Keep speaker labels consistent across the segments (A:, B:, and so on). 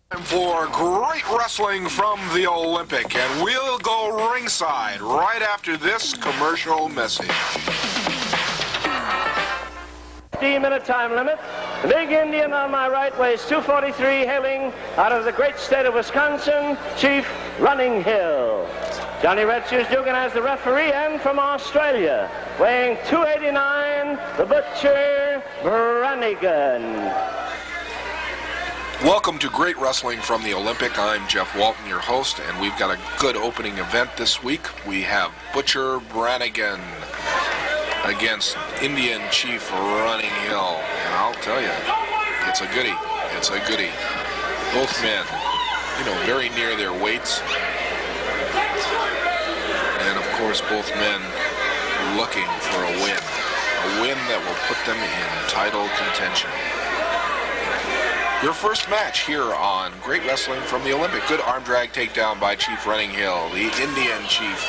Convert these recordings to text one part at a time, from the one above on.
A: Time for great wrestling from the Olympic, and we'll go ringside right after this commercial message.
B: 15-minute time limit. The big Indian on my right weighs 243, hailing out of the great state of Wisconsin, Chief Running Hill. Johnny Red Shoes Dugan as the referee, and from Australia, weighing 289, the Butcher Branigan.
A: Welcome to Great Wrestling from the Olympic. I'm Jeff Walton, your host, and we've got a good opening event this week. We have Butcher Branigan against Indian Chief Running Hill. And I'll tell you, it's a goodie. It's a goodie. Both men, very near their weights. And, of course, both men looking for a win. A win that will put them in title contention. Your first match here on Great Wrestling from the Olympic. Good arm drag takedown by Chief Running Hill, the Indian Chief.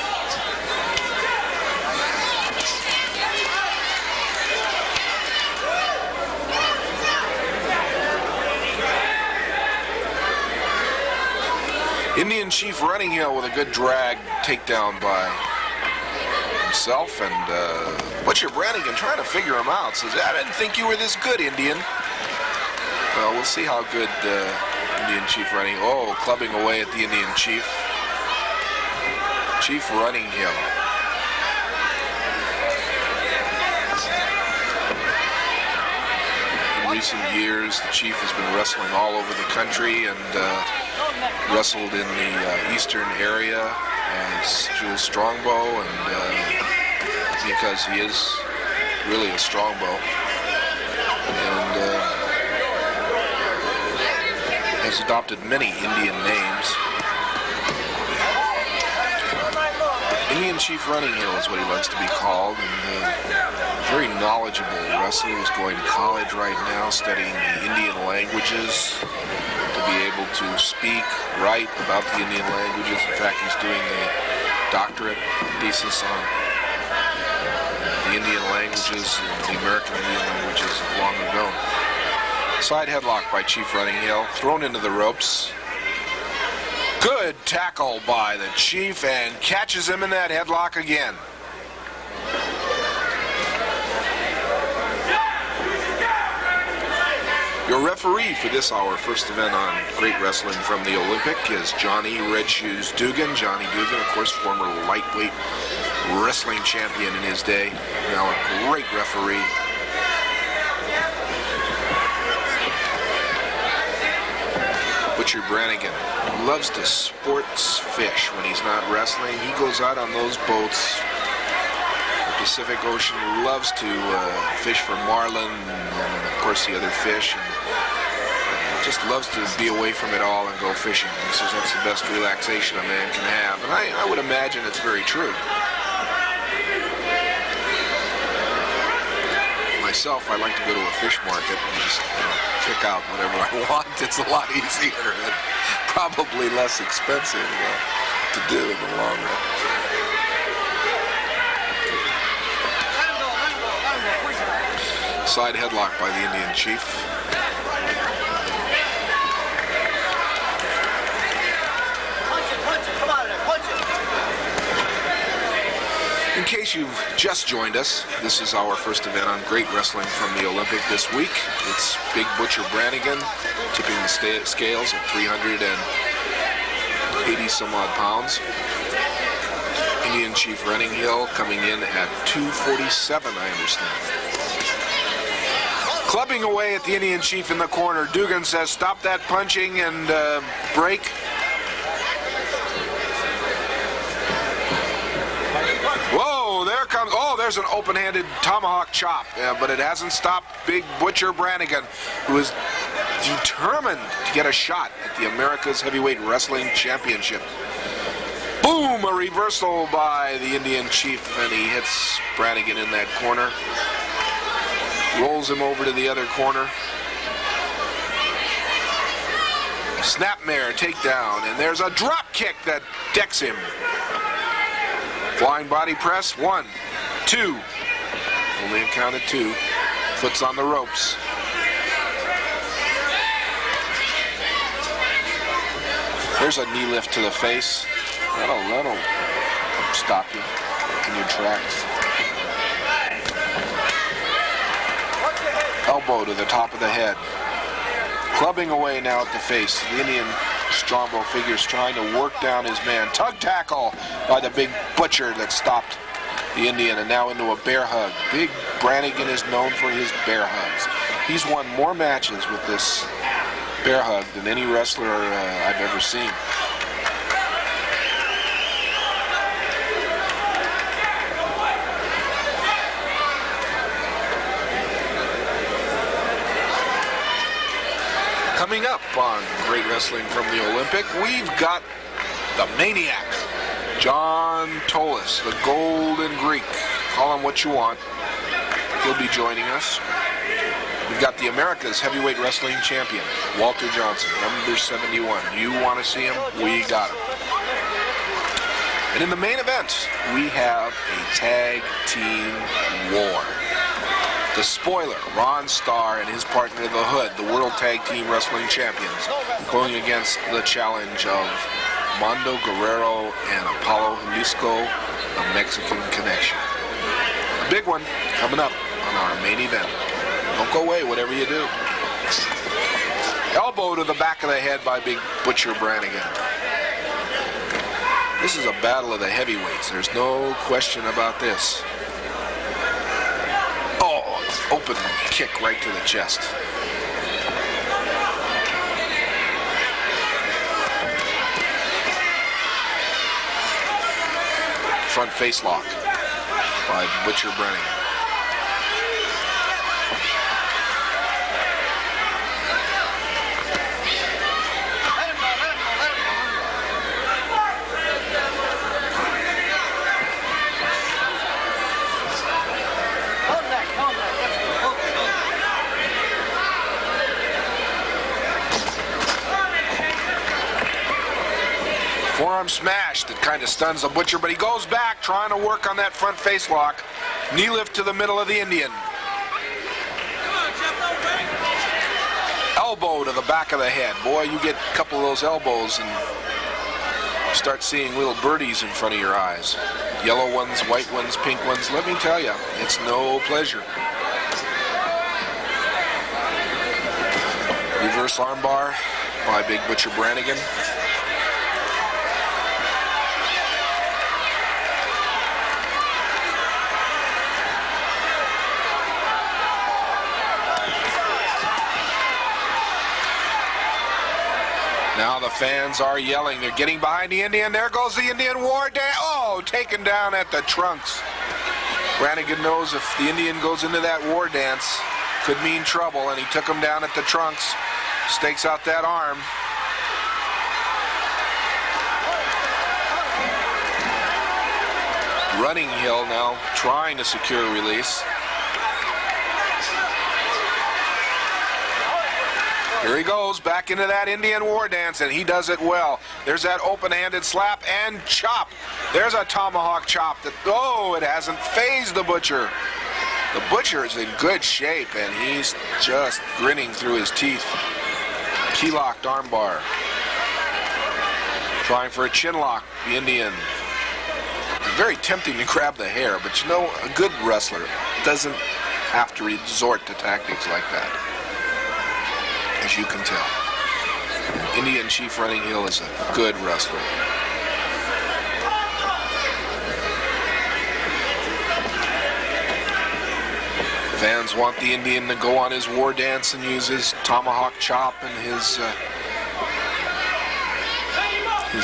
A: Indian Chief Running Hill with a good drag takedown by himself, and Butcher Branigan trying to figure him out. Says, I didn't think you were this good, Indian. Well, we'll see how good Indian Chief Running... Oh, clubbing away at the Indian Chief. Chief Running Hill. In recent years, the Chief has been wrestling all over the country and wrestled in the eastern area as Jules Strongbow, and because he is really a strongbow. And... has adopted many Indian names. Indian Chief Running Hill is what he likes to be called, and very knowledgeable wrestler. He's going to college right now, studying the Indian languages to be able to speak, write about the Indian languages. In fact, he's doing a doctorate thesis on the Indian languages, the American Indian languages long ago. Side headlock by Chief Running Hill, thrown into the ropes. Good tackle by the Chief, and catches him in that headlock again. Your referee for this our first event on Great Wrestling from the Olympic is Johnny Red Shoes Dugan. Johnny Dugan, of course, former lightweight wrestling champion in his day. Now a great referee. Butcher Branigan loves to sports fish when he's not wrestling. He goes out on those boats. The Pacific Ocean, loves to fish for marlin and, of course, the other fish. And just loves to be away from it all and go fishing. He says that's the best relaxation a man can have. And I would imagine it's very true. Myself, I like to go to a fish market and just pick out whatever I want. It's a lot easier and probably less expensive to do in the long run. Side headlock by the Indian Chief. In case you've just joined us, this is our first event on Great Wrestling from the Olympic this week. It's Big Butcher Branigan tipping the scales at 380 some odd pounds. Indian Chief Running Hill coming in at 247, I understand. Clubbing away at the Indian Chief in the corner. Dugan says, stop that punching and break. Whoa, there comes, there's an open-handed tomahawk chop, but it hasn't stopped Big Butcher Branigan, who is determined to get a shot at the America's Heavyweight Wrestling Championship. Boom, a reversal by the Indian Chief, and he hits Branigan in that corner. Rolls him over to the other corner. Snapmare takedown, and there's a drop kick that decks him. Flying body press, 1, 2. Only a count of 2. Foot's on the ropes. There's a knee lift to the face. That'll stop you in your tracks. Elbow to the top of the head. Clubbing away now at the face. The Indian Strongbow figure's trying to work down his man. Tug tackle by the big butcher that stopped the Indian, and now into a bear hug. Big Branigan is known for his bear hugs. He's won more matches with this bear hug than any wrestler I've ever seen. Coming up on Great Wrestling from the Olympic, we've got the Maniac, John Tolos, the Golden Greek. Call him what you want. He'll be joining us. We've got the America's Heavyweight Wrestling Champion, Walter Johnson, number 71. You want to see him? We got him. And in the main event, we have a tag team war. The Spoiler, Ron Starr, and his partner, The Hood, the World Tag Team Wrestling Champions, going against the challenge of Mando, Guerrero, and Apollo Jalisco, the Mexican Connection. A big one coming up on our main event. Don't go away, whatever you do. Elbow to the back of the head by Big Butcher Branigan. This is a battle of the heavyweights. There's no question about this. Open kick right to the chest. Front face lock by Butcher Branigan. Forearm smash that kind of stuns the Butcher, but he goes back trying to work on that front face lock. Knee lift to the middle of the Indian. Elbow to the back of the head. Boy, you get a couple of those elbows and start seeing little birdies in front of your eyes. Yellow ones, white ones, pink ones. Let me tell you, it's no pleasure. Reverse armbar by Big Butcher Branigan. Now the fans are yelling. They're getting behind the Indian. There goes the Indian War Dance. Oh, taken down at the trunks. Branigan knows if the Indian goes into that war dance, could mean trouble, and he took him down at the trunks. Stakes out that arm. Running Hill now trying to secure a release. Here he goes, back into that Indian war dance, and he does it well. There's that open-handed slap and chop. There's a tomahawk chop that, oh, it hasn't phased the Butcher. The Butcher is in good shape, and he's just grinning through his teeth. Key-locked armbar. Trying for a chin lock, the Indian. Very tempting to grab the hair, but you know, a good wrestler doesn't have to resort to tactics like that. As you can tell, Indian Chief Running Hill is a good wrestler. Fans want the Indian to go on his war dance and use his tomahawk chop and his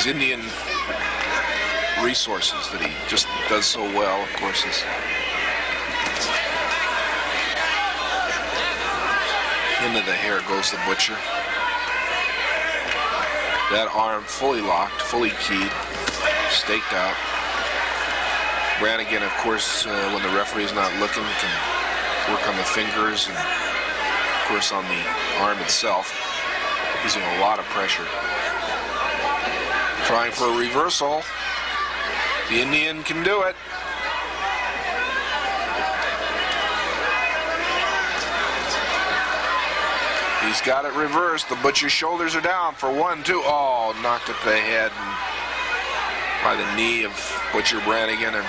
A: Indian resources that he just does so well. Of course, into the hair goes the Butcher. That arm fully locked, fully keyed, staked out. Branigan, of course, when the referee's not looking, can work on the fingers and, of course, on the arm itself, using a lot of pressure. Trying for a reversal. The Indian can do it. He's got it reversed. The Butcher's shoulders are down for 1, 2. Oh, knocked at the head and by the knee of Butcher Branigan. And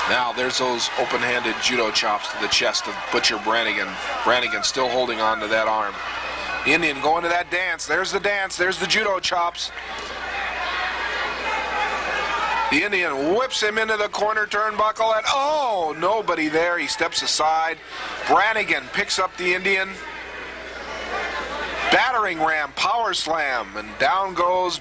A: now there's those open-handed judo chops to the chest of Butcher Branigan. Branigan still holding on to that arm. The Indian going to that dance. There's the dance. There's the judo chops. The Indian whips him into the corner turnbuckle, and oh, nobody there. He steps aside. Branigan picks up the Indian. Battering ram, power slam, and down goes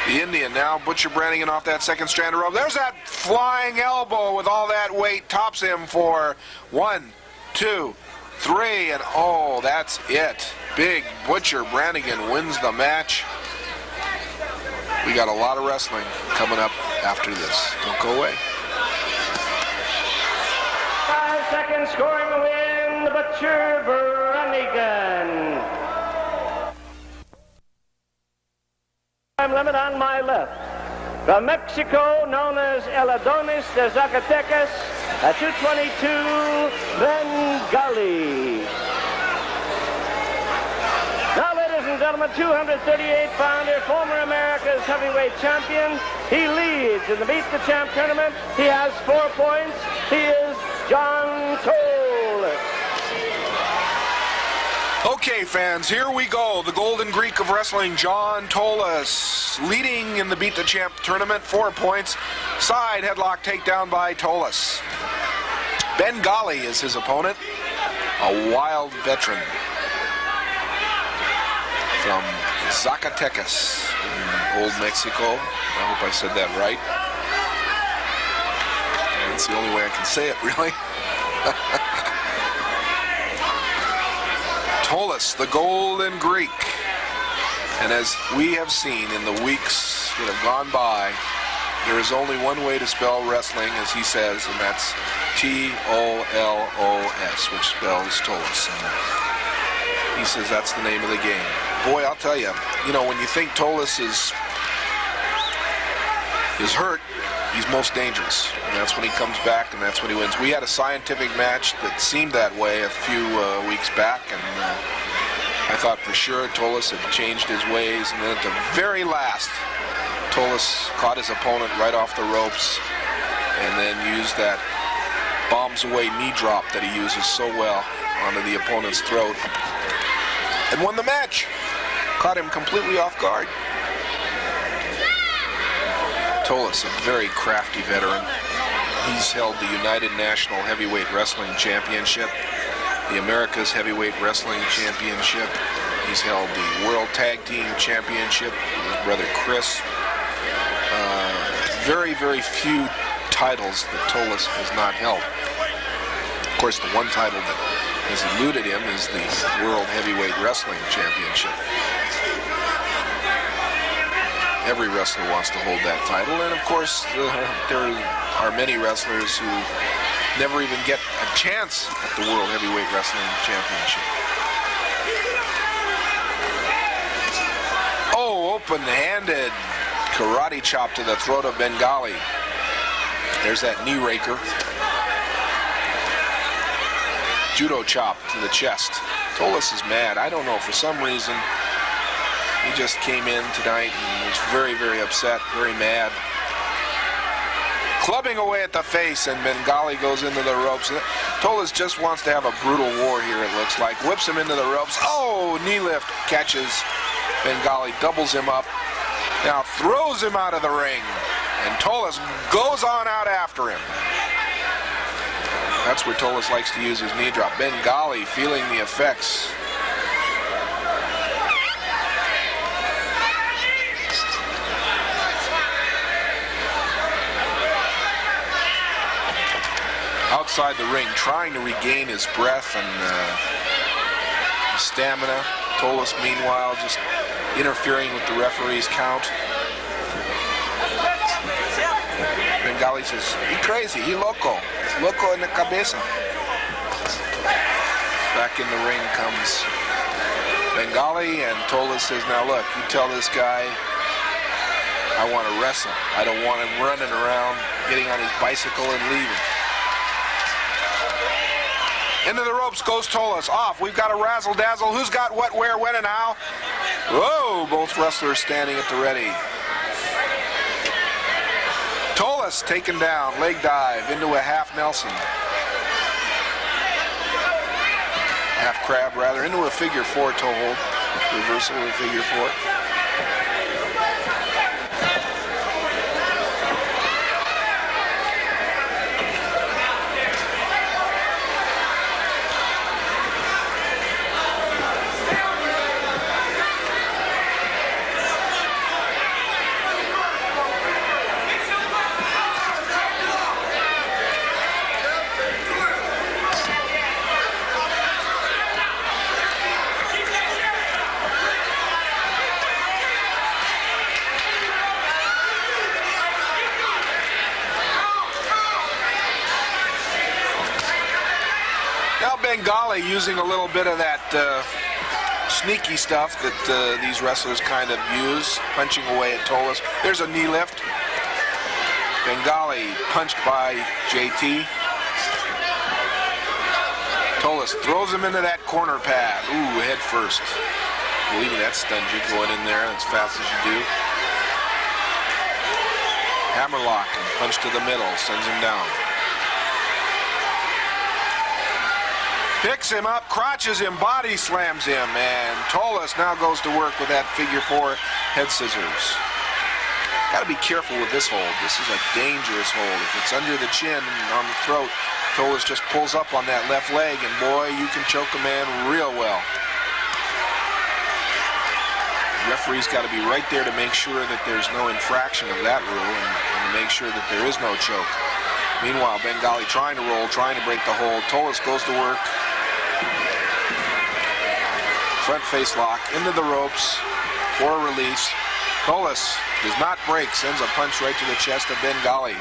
A: the Indian. Now Butcher Branigan off that second strand of rope. There's that flying elbow with all that weight. Tops him for 1, 2, 3, and oh, that's it. Big Butcher Branigan wins the match. We got a lot of wrestling coming up after this. Don't go away.
B: 5 seconds scoring the win, Butcher Branigan. Time limit on my left. From Mexico, known as El Adonis de Zacatecas, at 222, Bengali. Now, ladies and gentlemen, 238-pounder, former America's heavyweight champion. He leads in the Beat the Champ tournament. He has 4 points. He is John Tolos.
A: Okay, fans, here we go. The Golden Greek of Wrestling, John Tolos, leading in the Beat the Champ tournament, 4 points. Side headlock takedown by Tolos. Bengali is his opponent, a wild veteran from Zacatecas in Old Mexico. I hope I said that right. That's the only way I can say it, really. Tolos, the Golden Greek. And as we have seen in the weeks that have gone by, there is only one way to spell wrestling, as he says, and that's T-O-L-O-S, which spells Tolos. And he says that's the name of the game. Boy, I'll tell you, when you think Tolos is hurt, he's most dangerous. And that's when he comes back, and that's when he wins. We had a scientific match that seemed that way a few weeks back, and I thought for sure Tolos had changed his ways. And then at the very last, Tolos caught his opponent right off the ropes and then used that bombs-away knee drop that he uses so well onto the opponent's throat and won the match. Caught him completely off guard. Tolos, a very crafty veteran. He's held the United National Heavyweight Wrestling Championship, the America's Heavyweight Wrestling Championship. He's held the World Tag Team Championship with his brother Chris. Very, very few titles that Tolos has not held. Of course, the one title that has eluded him is the World Heavyweight Wrestling Championship. Every wrestler wants to hold that title, and of course there are many wrestlers who never even get a chance at the World Heavyweight Wrestling Championship. Oh, open-handed karate chop to the throat of Bengali. There's that knee raker. Judo chop to the chest. Tolos is mad. I don't know, for some reason he just came in tonight and was very, very upset, very mad. Clubbing away at the face, and Bengali goes into the ropes. Tolos just wants to have a brutal war here, it looks like. Whips him into the ropes. Oh, knee lift catches Bengali, doubles him up. Now throws him out of the ring, and Tolos goes on out after him. That's where Tolos likes to use his knee drop. Bengali feeling the effects. Outside the ring, trying to regain his breath and stamina. Tolos, meanwhile, just interfering with the referee's count. Bengali says, "He crazy, he loco en la cabeza." Back in the ring comes Bengali, and Tolos says, "Now look, you tell this guy I want to wrestle. I don't want him running around getting on his bicycle and leaving. Into the ropes goes Tolos. Off. We've got a razzle-dazzle. Who's got what, where, when, and how? Whoa! Both wrestlers standing at the ready. Tolos taken down. Leg dive into a half Nelson. Half crab, rather. Into a figure four toe hold. Reversal of a figure four. Bengali using a little bit of that sneaky stuff that these wrestlers kind of use, punching away at Tolos. There's a knee lift. Bengali punched by JT. Tolos throws him into that corner pad. Ooh, head first. Believe me, that's stungy going in there as fast as you do. Hammerlock and punch to the middle, sends him down. Picks him up, crotches him, body slams him, and Tolos now goes to work with that figure four head scissors. Got to be careful with this hold. This is a dangerous hold. If it's under the chin and on the throat, Tolos just pulls up on that left leg, and boy, you can choke a man real well. The referee's got to be right there to make sure that there's no infraction of that rule and to make sure that there is no choke. Meanwhile, Bengali trying to roll, trying to break the hold. Tolos goes to work. Front face lock into the ropes for a release. Tolos does not break, sends a punch right to the chest of Bengali.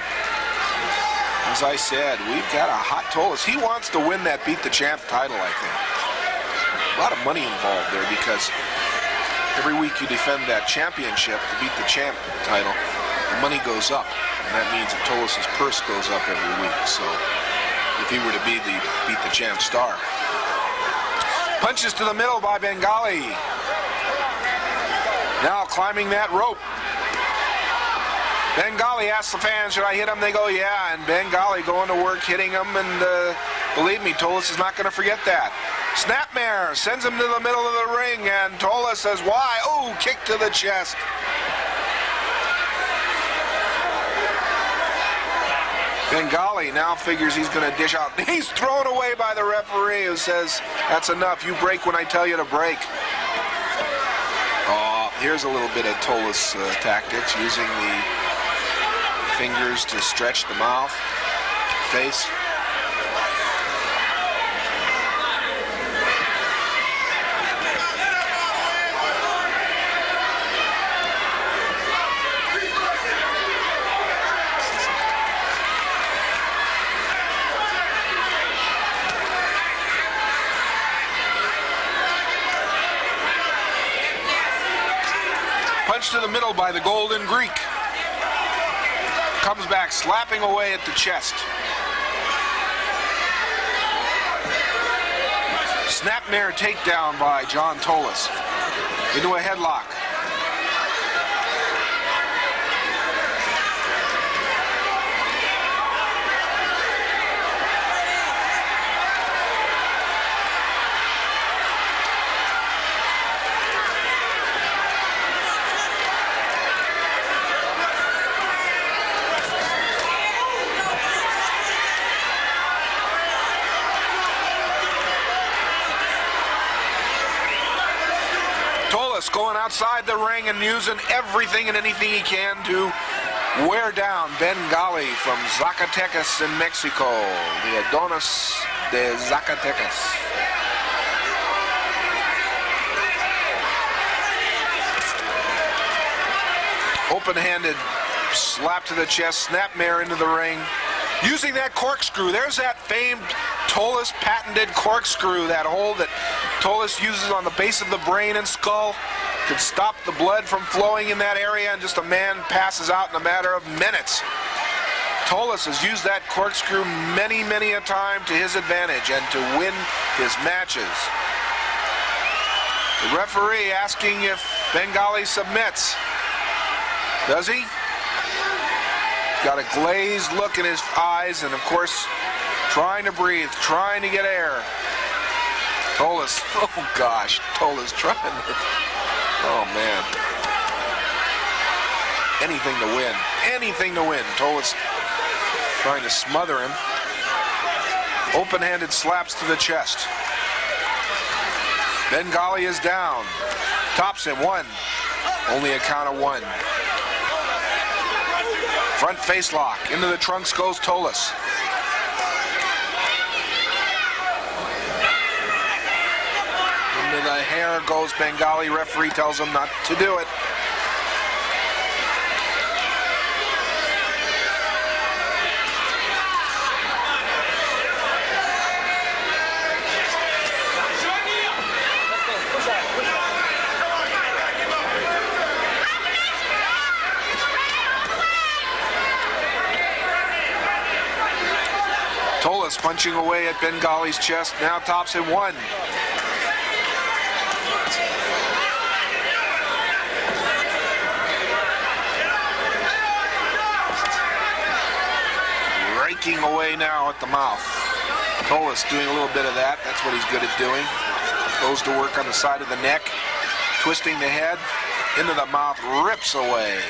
A: As I said, we've got a hot Tolos. He wants to win that Beat the Champ title, I think. A lot of money involved there because every week you defend that championship, the Beat the Champ title, the money goes up. And that means that Tolos' purse goes up every week. So if he were to be the Beat the Champ star. Punches to the middle by Bengali. Now climbing that rope. Bengali asks the fans, should I hit him? They go, yeah. And Bengali going to work hitting him. And believe me, Tolos is not going to forget that. Snapmare sends him to the middle of the ring. And Tolos says, why? Oh, kick to the chest. Bengali now figures he's going to dish out. He's thrown away by the referee who says, that's enough. You break when I tell you to break. Oh, here's a little bit of Tolos tactics, using the fingers to stretch the mouth, face. Punch to the middle by the Golden Greek. Comes back slapping away at the chest. Snapmare takedown by John Tolos. Into a headlock. Going outside the ring and using everything and anything he can to wear down Bengali from Zacatecas in Mexico, the Adonis de Zacatecas. Open-handed slap to the chest, snapmare into the ring. Using that corkscrew, there's that famed Tolos patented corkscrew, that hole that Tolos uses on the base of the brain and skull. Could stop the blood from flowing in that area, and just a man passes out in a matter of minutes. Tolos has used that corkscrew many, many a time to his advantage and to win his matches. The referee asking if Bengali submits. Does he? He's got a glazed look in his eyes and, of course, trying to breathe, trying to get air. Tolos, oh gosh, Tolos trying to, oh man. Anything to win, anything to win. Tolos trying to smother him. Open-handed slaps to the chest. Bengali is down. Tops him, one. Only a count of one. Front face lock. Into the trunks goes Tolos. Into the hair goes Bengali. Referee tells him not to do it. Tolos punching away at Bengali's chest, now tops him one. Raking away now at the mouth. Tolos doing a little bit of that, that's what he's good at doing. Goes to work on the side of the neck, twisting the head, into the mouth, rips away.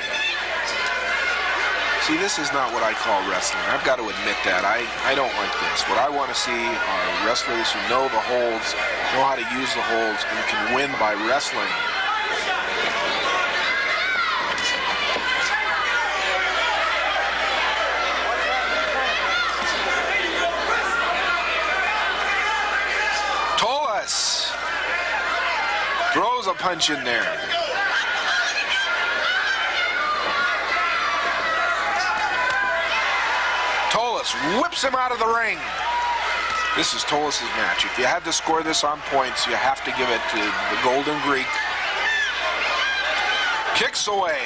A: See, this is not what I call wrestling. I've got to admit that. I don't like this. What I want to see are wrestlers who know the holds, know how to use the holds, and can win by wrestling. Tolos throws a punch in there. Whips him out of the ring. This is Tolos' match. If you had to score this on points, you have to give it to the Golden Greek. Kicks away.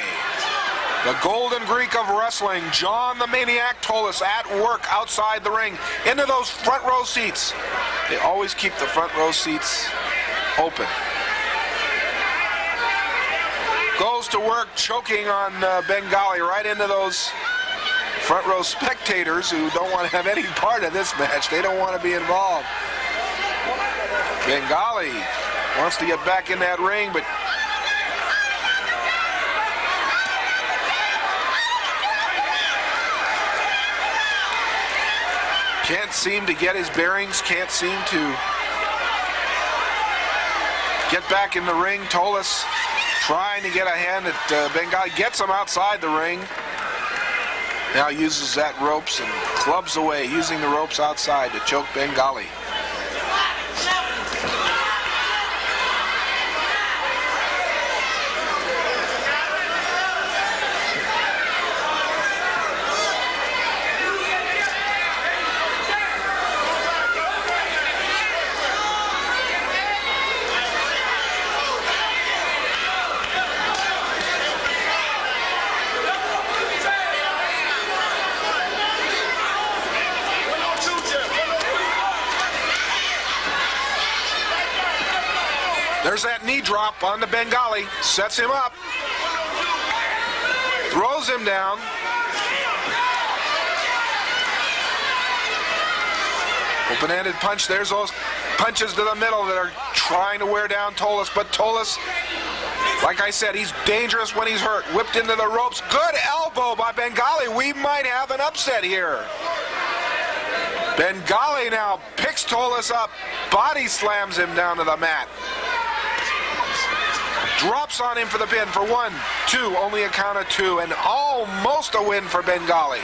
A: The Golden Greek of wrestling, John the Maniac Tolos, at work outside the ring, into those front row seats. They always keep the front row seats open. Goes to work, choking on Bengali right into those front row spectators who don't want to have any part of this match. They don't want to be involved. Bengali wants to get back in that ring, but can't seem to get his bearings, can't seem to get back in the ring. Tolos trying to get a hand at Bengali, gets him outside the ring. Now uses that ropes and clubs away, using the ropes outside to choke Bengali. There's that knee drop on the Bengali. Sets him up. Throws him down. Open-handed punch. There's those punches to the middle that are trying to wear down Tolos. But Tolos, like I said, he's dangerous when he's hurt. Whipped into the ropes. Good elbow by Bengali. We might have an upset here. Bengali now picks Tolos up. Body slams him down to the mat. Drops on him for the pin for 1, 2, only a count of 2, and almost a win for Bengali.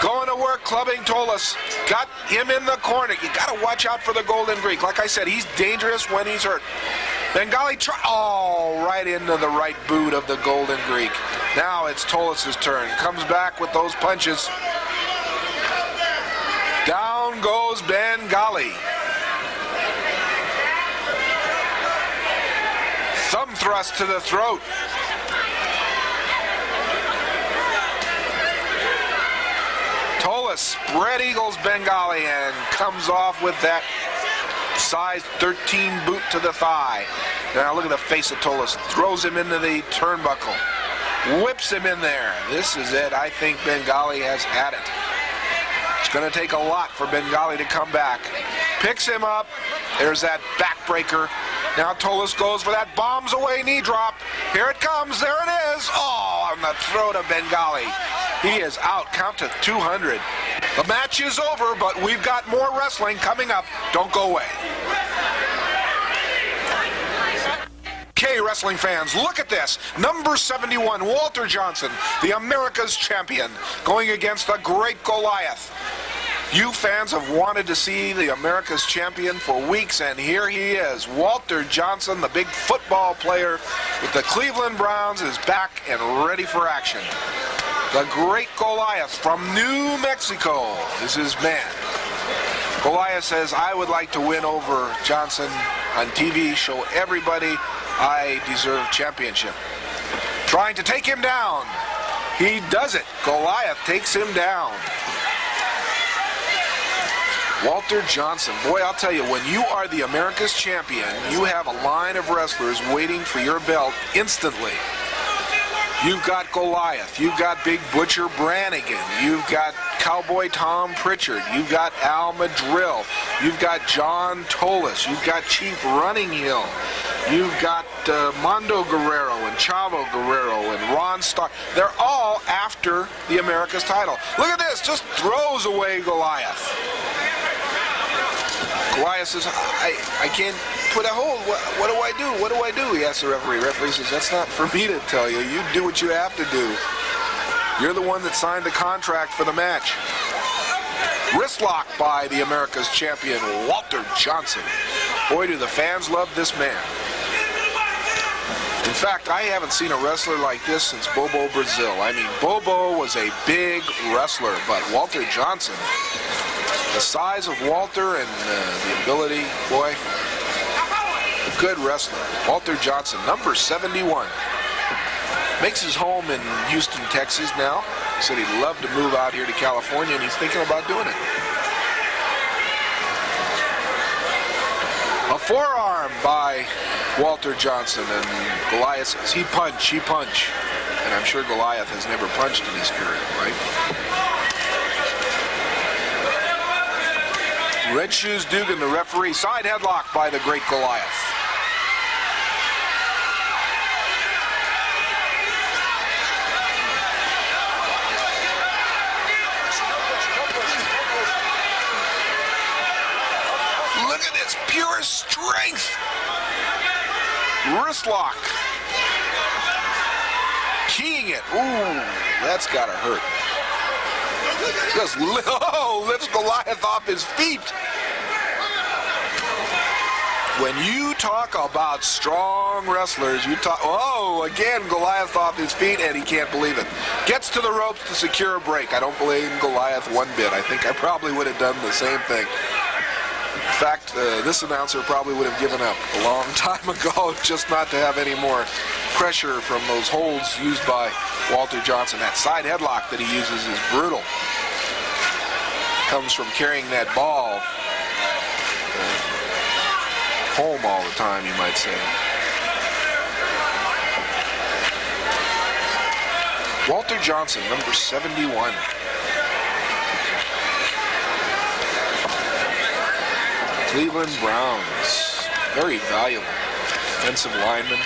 A: Going to work, clubbing Tolos. Got him in the corner. You got to watch out for the Golden Greek. Like I said, he's dangerous when he's hurt. Bengali right into the right boot of the Golden Greek. Now it's Tolos' turn. Comes back with those punches. Down goes Bengali. Thumb thrust to the throat. Tolos spread eagles Bengali and comes off with that size 13 boot to the thigh. Now look at the face of Tolos. Throws him into the turnbuckle. Whips him in there. This is it. I think Bengali has had it. It's going to take a lot for Bengali to come back. Picks him up. There's that backbreaker. Now Tolos goes for that bombs away knee drop. Here it comes. There it is. Oh, on the throat of Bengali. He is out. Count to 200. The match is over, but we've got more wrestling coming up. Don't go away. Okay, wrestling fans, look at this. Number 71, Walter Johnson, the America's champion, going against the great Goliath. You fans have wanted to see the America's champion for weeks, and here he is. Walter Johnson, the big football player with the Cleveland Browns, is back and ready for action. The great Goliath from New Mexico is his man. Goliath says, I would like to win over Johnson on TV, show everybody I deserve championship. Trying to take him down. He does it. Goliath takes him down. Walter Johnson. Boy, I'll tell you, when you are the America's champion, you have a line of wrestlers waiting for your belt instantly. You've got Goliath. You've got Big Butcher Branigan. You've got Cowboy Tom Pritchard. You've got Al Madrill. You've got John Tolos. You've got Chief Running Hill. You've got Mando Guerrero and Chavo Guerrero and Ron Starr. They're all after the America's title. Look at this. Just throws away Goliath. Goliath says, I can't put a hold. What do I do? What do I do? He asks the referee. Referee says, that's not for me to tell you. You do what you have to do. You're the one that signed the contract for the match. Wrist lock by the America's champion, Walter Johnson. Boy, do the fans love this man. In fact, I haven't seen a wrestler like this since Bobo Brazil. I mean, Bobo was a big wrestler, but Walter Johnson, the size of Walter and the ability, boy, good wrestler. Walter Johnson, number 71. Makes his home in Houston, Texas now. He said he'd love to move out here to California, and he's thinking about doing it. A forearm by Walter Johnson, and Goliath says, he punch. And I'm sure Goliath has never punched in his career, right? Red Shoes Dugan, the referee, side headlock by the great Goliath. Look at this, pure strength. Wrist lock. Keying it. Ooh, that's gotta hurt. Just lifts Goliath off his feet. When you talk about strong wrestlers, you talk, oh, again, Goliath off his feet, and he can't believe it. Gets to the ropes to secure a break. I don't blame Goliath one bit. I think I probably would have done the same thing. In fact, this announcer probably would have given up a long time ago just not to have any more pressure from those holds used by Walter Johnson. That side headlock that he uses is brutal. Comes from carrying that ball home all the time, you might say. Walter Johnson, number 71. Cleveland Browns, very valuable defensive lineman.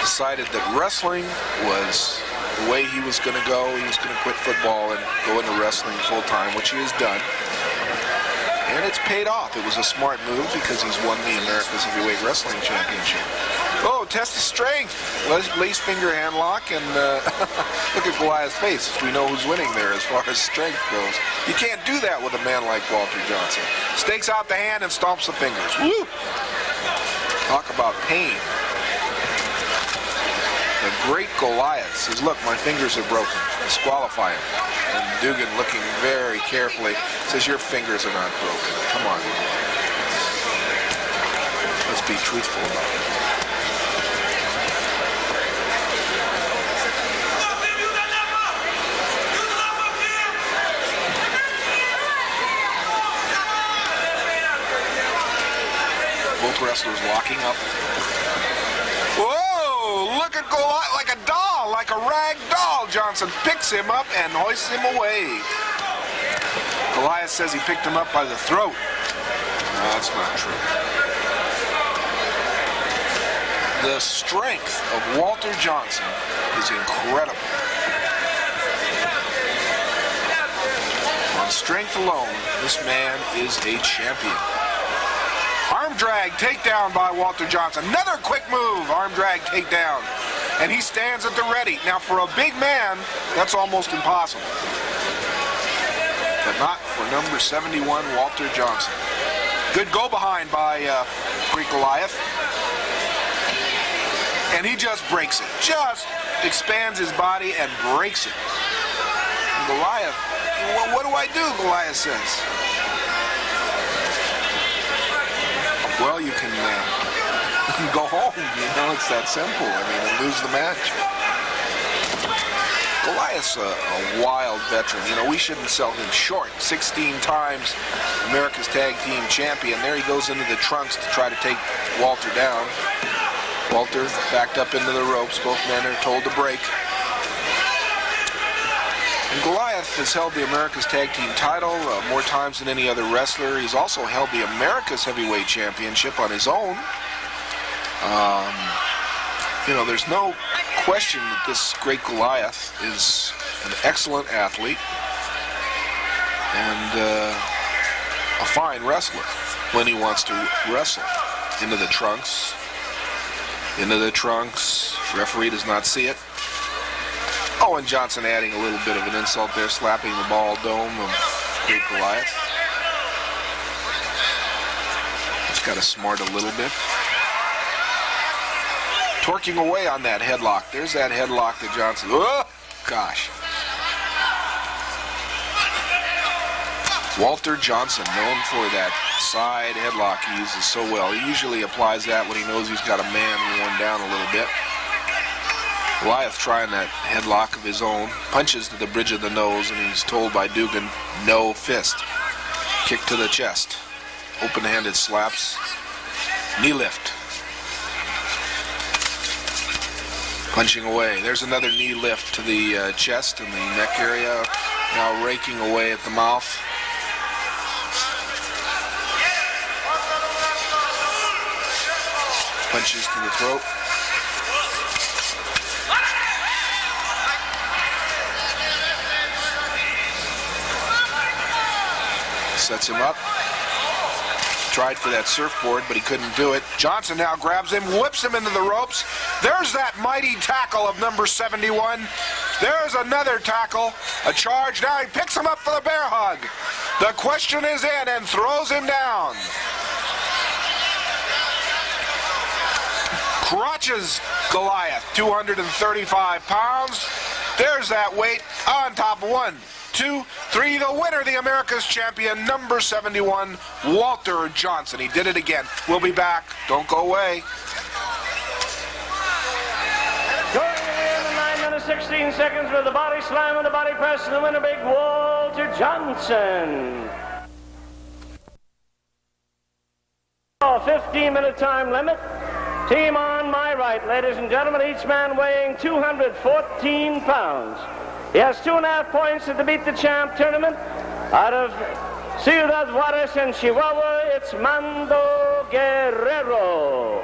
A: Decided that wrestling was the way he was going to go. He was going to quit football and go into wrestling full time, which he has done. And it's paid off. It was a smart move because he's won the America's Heavyweight Wrestling Championship. Oh, test of strength. Lace finger hand lock, and look at Goliath's face. We know who's winning there as far as strength goes. You can't do that with a man like Walter Johnson. Stakes out the hand and stomps the fingers. Woo! Talk about pain. The great Goliath says, look, my fingers are broken. Disqualify him. And Dugan, looking very carefully, says, your fingers are not broken. Come on. Let's be truthful about it. Both wrestlers locking up. Whoa! Look at Goliath like a doll, like a rag doll. Johnson picks him up and hoists him away. Goliath says he picked him up by the throat. No, that's not true. The strength of Walter Johnson is incredible. On strength alone, this man is a champion. Arm drag takedown by Walter Johnson. Another quick move, arm drag takedown. And he stands at the ready. Now for a big man, that's almost impossible. But not for number 71, Walter Johnson. Good go behind by Greek Goliath. And he just breaks it. Just expands his body and breaks it. And Goliath, well, what do I do, Goliath says. Well, you can go home, it's that simple. And lose the match. Goliath's a wild veteran. We shouldn't sell him short. 16 times America's Tag Team Champion. There he goes into the trunks to try to take Walter down. Walter backed up into the ropes. Both men are told to break. And Goliath has held the America's Tag Team title more times than any other wrestler. He's also held the America's Heavyweight Championship on his own. There's no question that this great Goliath is an excellent athlete and a fine wrestler when he wants to wrestle. Into the trunks. Referee does not see it. Oh, and Johnson adding a little bit of an insult there, slapping the ball dome of great Goliath. It's got to smart a little bit. Torquing away on that headlock. There's that headlock that Johnson... Oh, gosh. Walter Johnson, known for that side headlock he uses so well. He usually applies that when he knows he's got a man worn down a little bit. Goliath trying that headlock of his own. Punches to the bridge of the nose, and he's told by Dugan, no fist. Kick to the chest. Open-handed slaps. Knee lift. Punching away. There's another knee lift to the chest and the neck area. Now raking away at the mouth. Punches to the throat. Sets him up. Tried for that surfboard, but he couldn't do it. Johnson now grabs him, whips him into the ropes. There's that mighty tackle of number 71. There's another tackle, a charge. Now he picks him up for the bear hug. The question is in and throws him down. Crotches Goliath, 235 pounds. There's that weight on top of 1, 2, 3. The winner, the America's champion, number 71, Walter Johnson. He did it again. We'll be back. Don't go away.
B: Going in 9 minutes, 16 seconds with the body slam and the body press, and the winner, big Walter Johnson. 15-minute time limit. Team on my right, ladies and gentlemen, each man weighing 214 pounds. He has 2.5 points to beat the champ tournament. Out of Ciudad Juarez and Chihuahua, it's Mando Guerrero.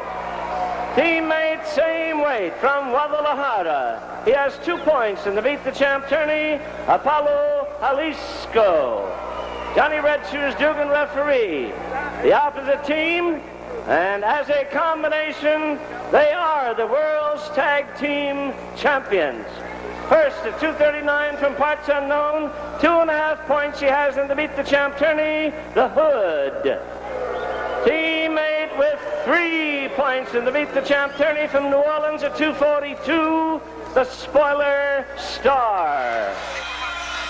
B: Teammate, same weight, from Guadalajara. He has 2 points in the beat the champ tourney, Apollo Jalisco. Johnny Red Shoes Dugan referee. The opposite team, and as a combination, they are the world's tag team champions. First at 239 from parts unknown, 2.5 points she has in the beat the champ tourney, the Hood. Teammate with 3 points in the beat the champ tourney from New Orleans at 242, the spoiler Starr.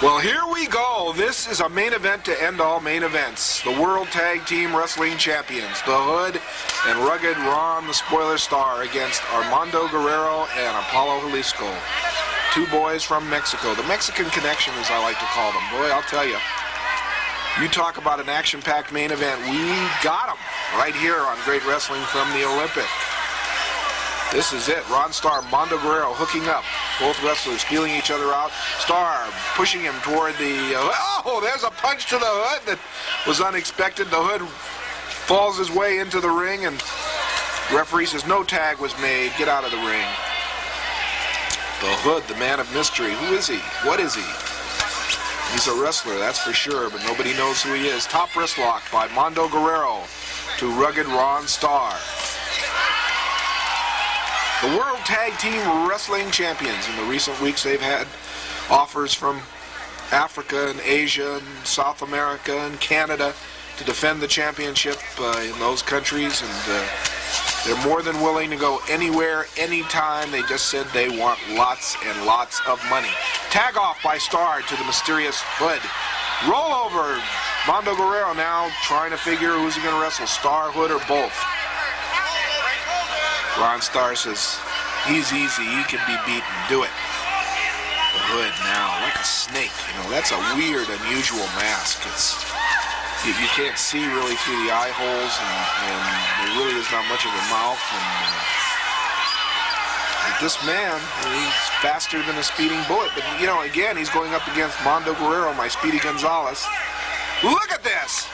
A: Well, here we go. This is a main event to end all main events. The World Tag Team Wrestling Champions, the Hood and Rugged Ron, the Spoiler Starr, against Armando Guerrero and Apollo Jalisco. 2 boys from Mexico. The Mexican connection, as I like to call them. Boy, I'll tell you. You talk about an action-packed main event. We got him right here on Great Wrestling from the Olympic. This is it. Ron Starr, Mando Guerrero hooking up. Both wrestlers feeling each other out. Starr pushing him toward the... oh, there's a punch to the Hood that was unexpected. The Hood falls his way into the ring, and referee says no tag was made. Get out of the ring. The Hood, the man of mystery. Who is he? What is he? He's a wrestler, that's for sure, but nobody knows who he is. Top wrist lock by Mando Guerrero to rugged Ron Starr. The World Tag Team Wrestling Champions. In the recent weeks, they've had offers from Africa and Asia and South America and Canada to defend the championship in those countries, and they're more than willing to go anywhere, anytime. They just said they want lots and lots of money. Tag off by Starr to the mysterious Hood. Roll over. Mando Guerrero now trying to figure who's he going to wrestle, Starr, Hood, or both. Ron Starr says he's easy, he can be beaten, do it. The Hood now, like a snake. You know, that's a weird, unusual mask. You can't see really through the eye holes, and there really is not much of a mouth. And this man, he's faster than a speeding bullet. But, you know, again, he's going up against Mando Guerrero, my Speedy Gonzalez. Look at this!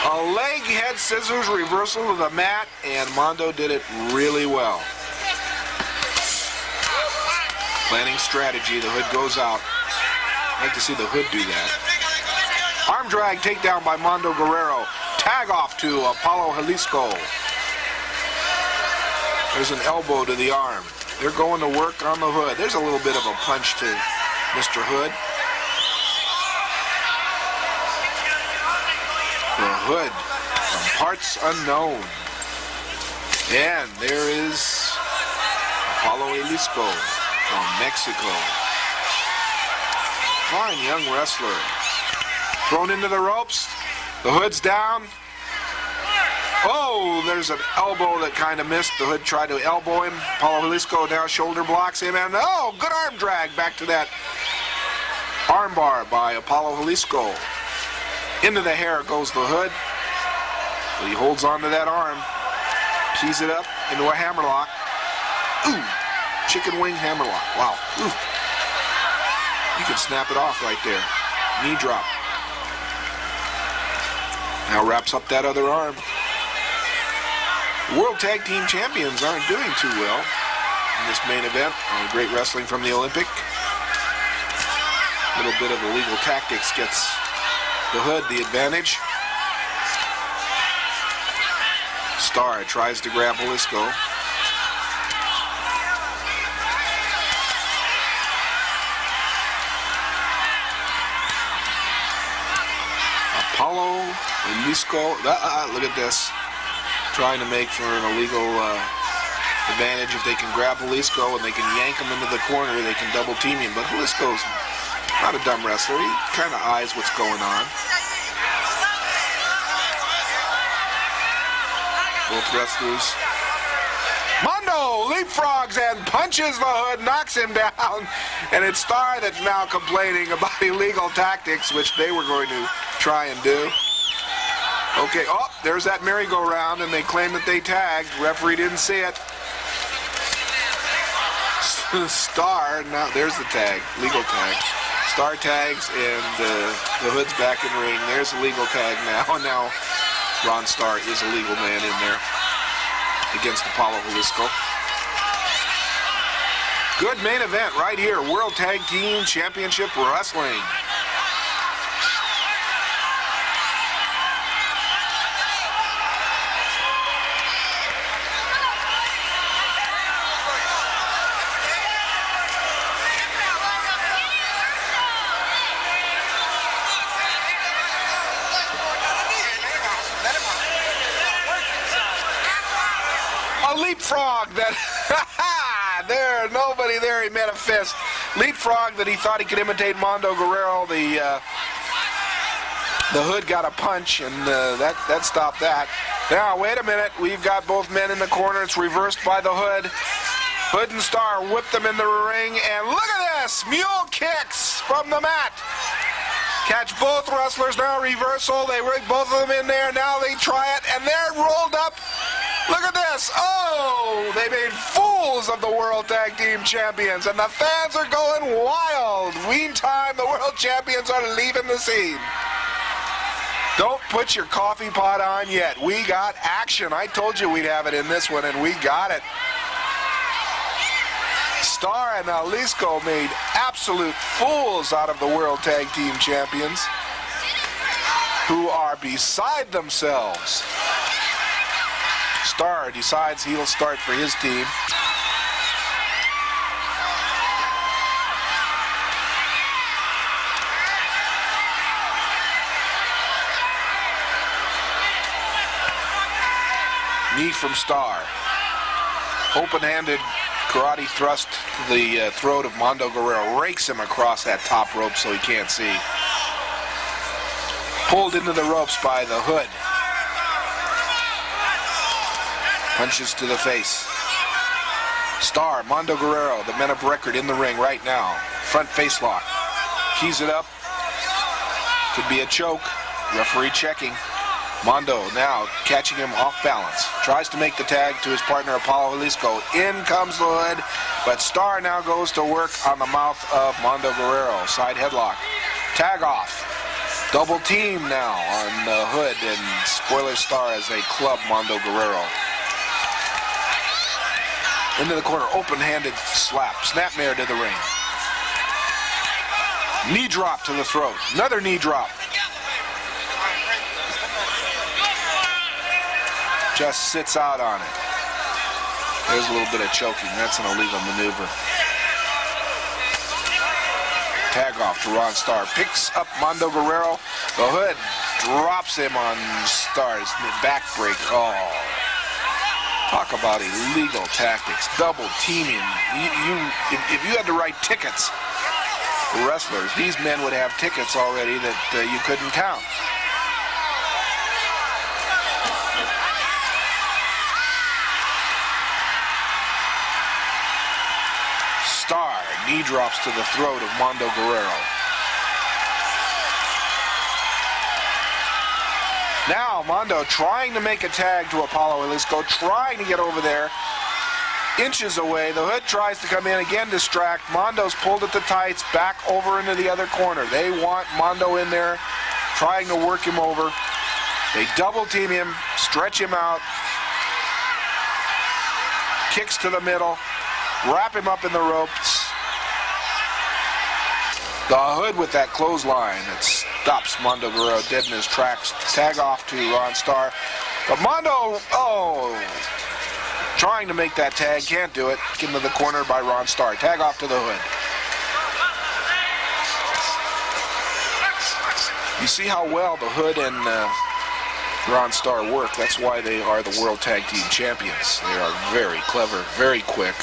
A: A leg head scissors reversal to the mat, and Mando did it really well. Planning strategy, the Hood goes out. I'd like to see the Hood do that. Arm drag takedown by Mando Guerrero. Tag off to Apollo Jalisco. There's an elbow to the arm. They're going to work on the Hood. There's a little bit of a punch to Mr. Hood. The Hood from parts unknown. And there is Apollo Jalisco from Mexico. Fine young wrestler. Thrown into the ropes. The Hood's down. Oh, there's an elbow that kind of missed. The Hood tried to elbow him. Apollo Jalisco now shoulder blocks him. And oh, good arm drag back to that arm bar by Apollo Jalisco. Into the hair goes the Hood. But he holds on to that arm. Tees it up into a hammerlock. Ooh, chicken wing hammerlock. Wow. Ooh. You can snap it off right there. Knee drop. Now wraps up that other arm. World Tag Team Champions aren't doing too well in this main event on Great Wrestling from the Olympic. A little bit of illegal tactics gets the Hood the advantage. Starr tries to grab Jalisco. Apollo Jalisco, look at this. Trying to make for an illegal advantage. If they can grab Jalisco and they can yank him into the corner, they can double team him. But Jalisco's not a dumb wrestler. He kind of eyes what's going on. Both wrestlers. Mando leapfrogs and punches the Hood, knocks him down. And it's Starr that's now complaining about illegal tactics, which they were going to try and do. Okay, oh, there's that merry-go-round, and they claim that they tagged. Referee didn't see it. Starr, now there's the tag, legal tag. Starr tags, and the Hood's back in the ring. There's the legal tag now, and now Ron Starr is a legal man in there against Apollo Jalisco. Good main event right here, World Tag Team Championship Wrestling. Leapfrog that, there, nobody there, he met a fist. Leapfrog that he thought he could imitate Mando Guerrero. The Hood got a punch, and that stopped that. Now, wait a minute, we've got both men in the corner. It's reversed by the Hood. Hood and Starr whip them in the ring, and look at this, mule kicks from the mat. Catch both wrestlers now, reversal. They rig both of them in there. Now they try it, and they're rolled up. Look at this. Oh, they made fools of the World Tag Team Champions, and the fans are going wild. Meantime, the World Champions are leaving the scene. Don't put your coffee pot on yet. We got action. I told you we'd have it in this one, and we got it. Starr and Jalisco made absolute fools out of the World Tag Team Champions, who are beside themselves. Starr decides he'll start for his team. Knee from Starr. Open-handed karate thrust to the throat of Mando Guerrero. Rakes him across that top rope so he can't see. Pulled into the ropes by the Hood. Punches to the face. Starr, Mando Guerrero, the men of record in the ring right now. Front face lock. Keys it up. Could be a choke. Referee checking. Mando now catching him off balance. Tries to make the tag to his partner Apollo Jalisco. In comes the Hood, but Starr now goes to work on the mouth of Mando Guerrero. Side headlock. Tag off. Double team now on the Hood, and spoiler Starr as they club Mando Guerrero. Into the corner, open-handed slap. Snapmare to the ring. Knee drop to the throat. Another knee drop. Just sits out on it. There's a little bit of choking. That's an illegal maneuver. Tag off to Ron Starr. Picks up Mando Guerrero. The Hood drops him on Starr's back break. Oh. Talk about illegal tactics. Double teaming. If you had to write tickets for wrestlers, these men would have tickets already that you couldn't count. Starr, knee drops to the throat of Mando Guerrero. Now Mando trying to make a tag to Apollo Jalisco, trying to get over there. Inches away. The Hood tries to come in again, distract. Mondo's pulled at the tights, back over into the other corner. They want Mando in there, trying to work him over. They double team him, stretch him out. Kicks to the middle. Wrap him up in the ropes. The Hood with that clothesline that stops Mando Guerrero dead in his tracks. Tag off to Ron Starr. But Mando, trying to make that tag, can't do it. Into the corner by Ron Starr. Tag off to the Hood. You see how well the Hood and Ron Starr work. That's why they are the World Tag Team Champions. They are very clever, very quick,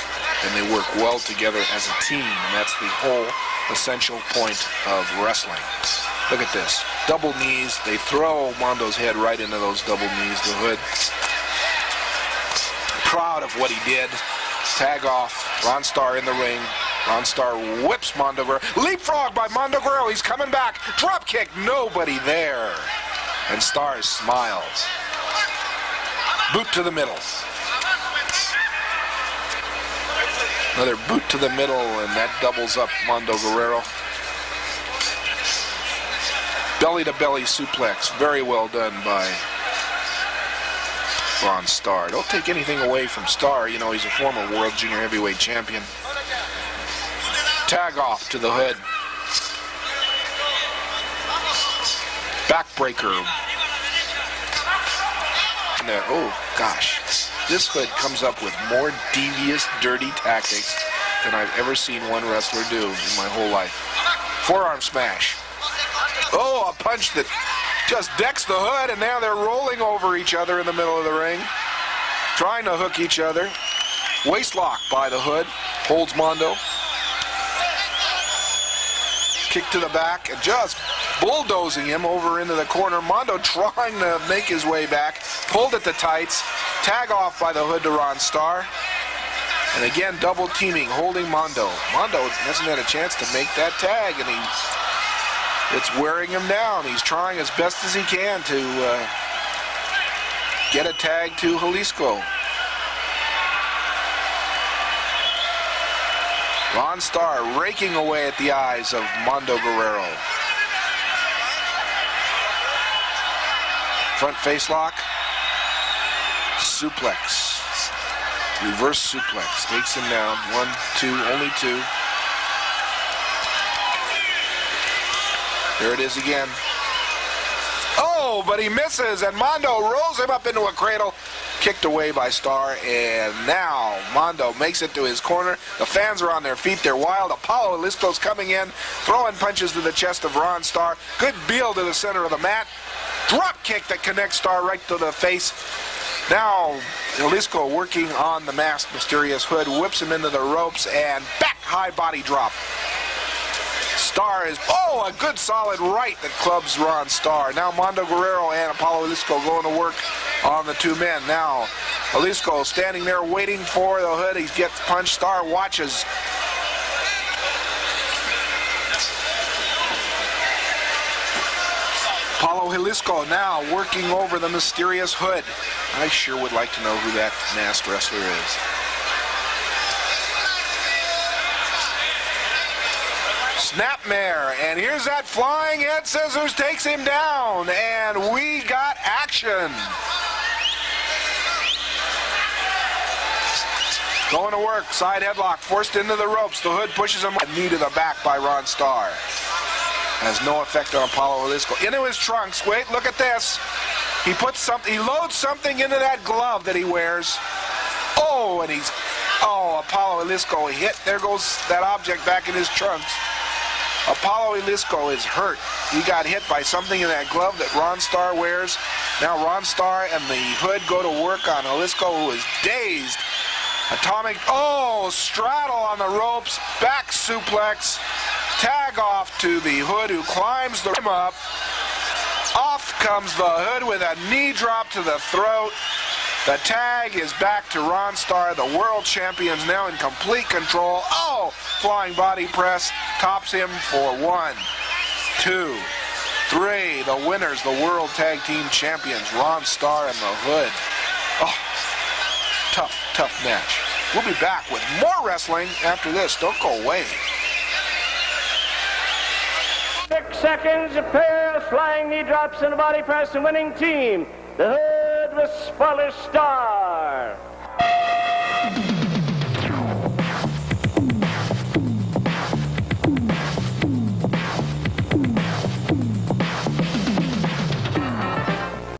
A: and they work well together as a team, and that's the whole essential point of wrestling. Look at this. Double knees. They throw Mondo's head right into those double knees. The Hood, proud of what he did. Tag off. Ron Starr in the ring. Ron Starr whips Mando Guerrero. Leapfrog by Mando Guerrero. He's coming back. Drop kick. Nobody there. And Starr smiles. Boot to the middle. Another boot to the middle, and that doubles up Mando Guerrero. Belly-to-belly suplex. Very well done by Ron Starr. Don't take anything away from Starr. You know, he's a former World Junior Heavyweight Champion. Tag off to the Hood. Backbreaker. Oh, gosh. This Hood comes up with more devious, dirty tactics than I've ever seen one wrestler do in my whole life. Forearm smash. Oh, a punch that just decks the Hood, and now they're rolling over each other in the middle of the ring, trying to hook each other. Waist lock by the Hood. Holds Mando. Kick to the back, and just bulldozing him over into the corner. Mando trying to make his way back. Pulled at the tights. Tag off by the Hood to Ron Starr. And again, double teaming, holding Mando. Mando hasn't had a chance to make that tag, and he It's wearing him down. He's trying as best as he can to get a tag to Jalisco. Ron Starr raking away at the eyes of Mando Guerrero. Front face lock. Suplex. Reverse suplex. Takes him down. 1, 2, only 2. There it is again. Oh, but he misses, and Mando rolls him up into a cradle. Kicked away by Starr, and now Mando makes it to his corner. The fans are on their feet. They're wild. Apollo Jalisco's coming in, throwing punches to the chest of Ron Starr. Good heel to the center of the mat. Drop kick that connects Starr right to the face. Now Jalisco working on the masked Mysterious Hood, whips him into the ropes, and back high body drop. Starr is, a good solid right that clubs Ron Starr. Now Mando Guerrero and Apollo Jalisco going to work on the two men. Now Jalisco standing there waiting for the Hood. He gets punched. Starr watches. Apollo Jalisco now working over the Mysterious Hood. I sure would like to know who that masked wrestler is. Snapmare, and here's that flying head scissors, takes him down, and we got action. Going to work, side headlock, forced into the ropes. The Hood pushes him, knee to the back by Ron Starr. Has no effect on Apollo Jalisco. Into his trunks, wait, look at this. He puts something, he loads something into that glove that he wears. And Apollo Jalisco hit, there goes that object back in his trunks. Apollo Jalisco is hurt. He got hit by something in that glove that Ron Starr wears. Now Ron Starr and the Hood go to work on Jalisco, who is dazed. Atomic, straddle on the ropes, back suplex, tag off to the Hood, who climbs the rim up. Off comes the Hood with a knee drop to the throat. The tag is back to Ron Starr, the world champions, now in complete control. Flying body press, tops him for 1, 2, 3. The winners, the world tag team champions, Ron Starr and the Hood. Tough match. We'll be back with more wrestling after this. Don't go away.
B: 6 seconds, a pair of flying knee drops and a body press, and winning team, the Hood with spoiler Starr.